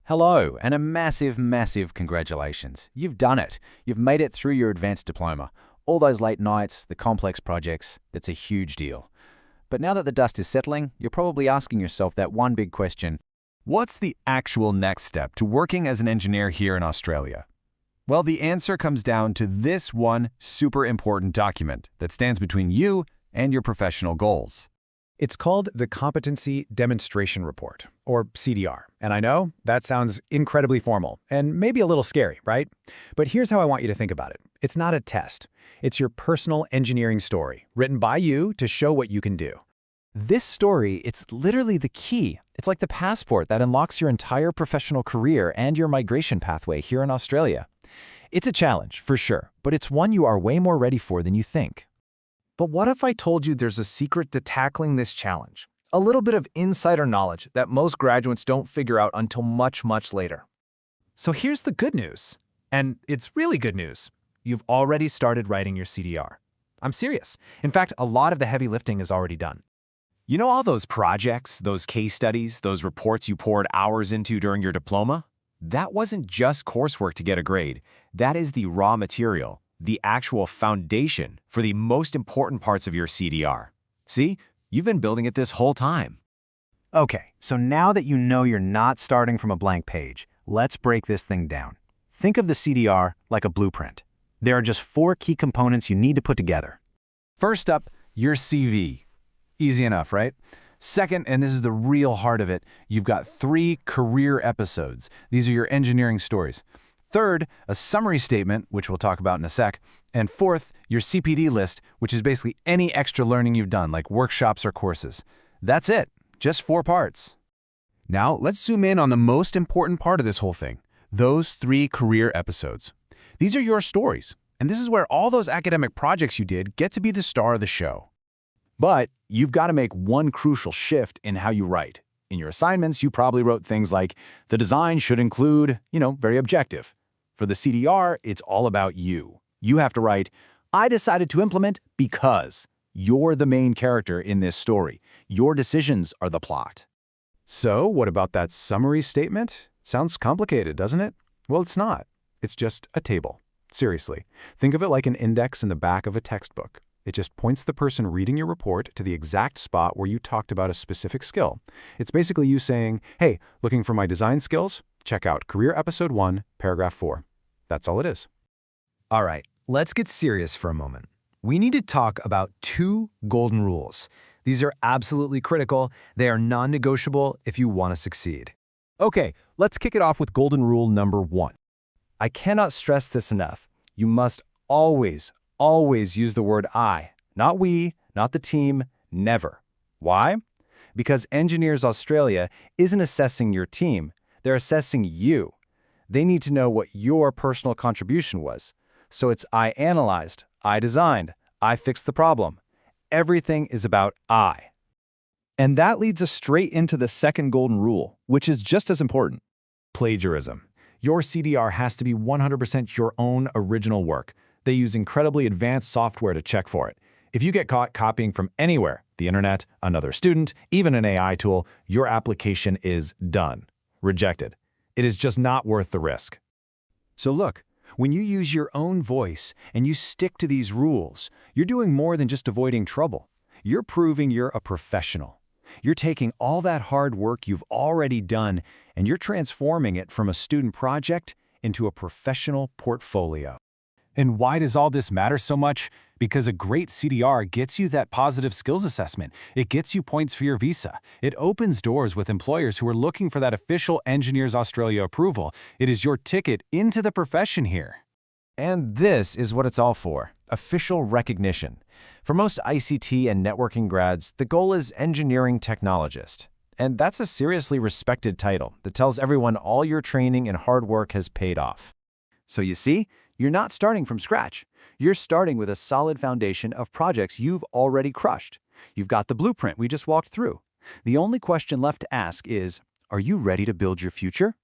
Hello, and a massive, massive congratulations. You've done it. You've made it through your advanced diploma. All those late nights, the complex projects, that's a huge deal. But now that the dust is settling, you're probably asking yourself that one big question. What's the actual next step to working as an engineer here in Australia? Well, the answer comes down to this one super important document that stands between you and your professional goals. It's called the Competency Demonstration Report, or CDR. And I know that sounds incredibly formal and maybe a little scary, right? But here's how I want you to think about it. It's not a test. It's your personal engineering story, written by you to show what you can do. This story, it's literally the key. It's like the passport that unlocks your entire professional career and your migration pathway here in Australia. It's a challenge, for sure, but it's one you are way more ready for than you think. But what if I told you there's a secret to tackling this challenge? A little bit of insider knowledge that most graduates don't figure out until much, much later. So here's the good news, and it's really good news. You've already started writing your CDR. I'm serious. In fact, a lot of the heavy lifting is already done. You know all those projects, those case studies, those reports you poured hours into during your diploma? That wasn't just coursework to get a grade. That is the raw material, the actual foundation for the most important parts of your CDR. See, you've been building it this whole time. Okay, so now that you know you're not starting from a blank page, let's break this thing down. Think of the CDR like a blueprint. There are just 4 key components you need to put together. First up, your CV. Easy enough, right? Second, and this is the real heart of it, you've got 3 career episodes. These are your engineering stories. Third, a summary statement, which we'll talk about in a sec. And fourth, your CPD list, which is basically any extra learning you've done, like workshops or courses. That's it, just 4 parts. Now, let's zoom in on the most important part of this whole thing, those 3 career episodes. These are your stories, and this is where all those academic projects you did get to be the star of the show. But you've got to make one crucial shift in how you write. In your assignments, you probably wrote things like, the design should include, very objective. For the CDR, it's all about you. You have to write, I decided to implement because. You're the main character in this story. Your decisions are the plot. So what about that summary statement? Sounds complicated, doesn't it? Well, it's not. It's just a table. Seriously, think of it like an index in the back of a textbook. It just points the person reading your report to the exact spot where you talked about a specific skill. It's basically you saying, hey, looking for my design skills? Check out Career Episode 1, Paragraph 4. That's all it is. All right, let's get serious for a moment. We need to talk about 2 golden rules. These are absolutely critical. They are non-negotiable if you want to succeed. Okay, let's kick it off with golden rule number 1. I cannot stress this enough. You must always use the word I, not we, not the team, never. Why? Because Engineers Australia isn't assessing your team, they're assessing you. They need to know what your personal contribution was. So it's I analyzed, I designed, I fixed the problem. Everything is about I. And that leads us straight into the second golden rule, which is just as important. Plagiarism. Your CDR has to be 100% your own original work. They use incredibly advanced software to check for it. If you get caught copying from anywhere, the internet, another student, even an AI tool, your application is done. Rejected. It is just not worth the risk. So look, when you use your own voice and you stick to these rules, you're doing more than just avoiding trouble. You're proving you're a professional. You're taking all that hard work you've already done and you're transforming it from a student project into a professional portfolio. And why does all this matter so much? Because a great CDR gets you that positive skills assessment. It gets you points for your visa. It opens doors with employers who are looking for that official Engineers Australia approval. It is your ticket into the profession here. And this is what it's all for, official recognition. For most ICT and networking grads, the goal is engineering technologist. And that's a seriously respected title that tells everyone all your training and hard work has paid off. So you see, you're not starting from scratch. You're starting with a solid foundation of projects you've already crushed. You've got the blueprint we just walked through. The only question left to ask is, are you ready to build your future?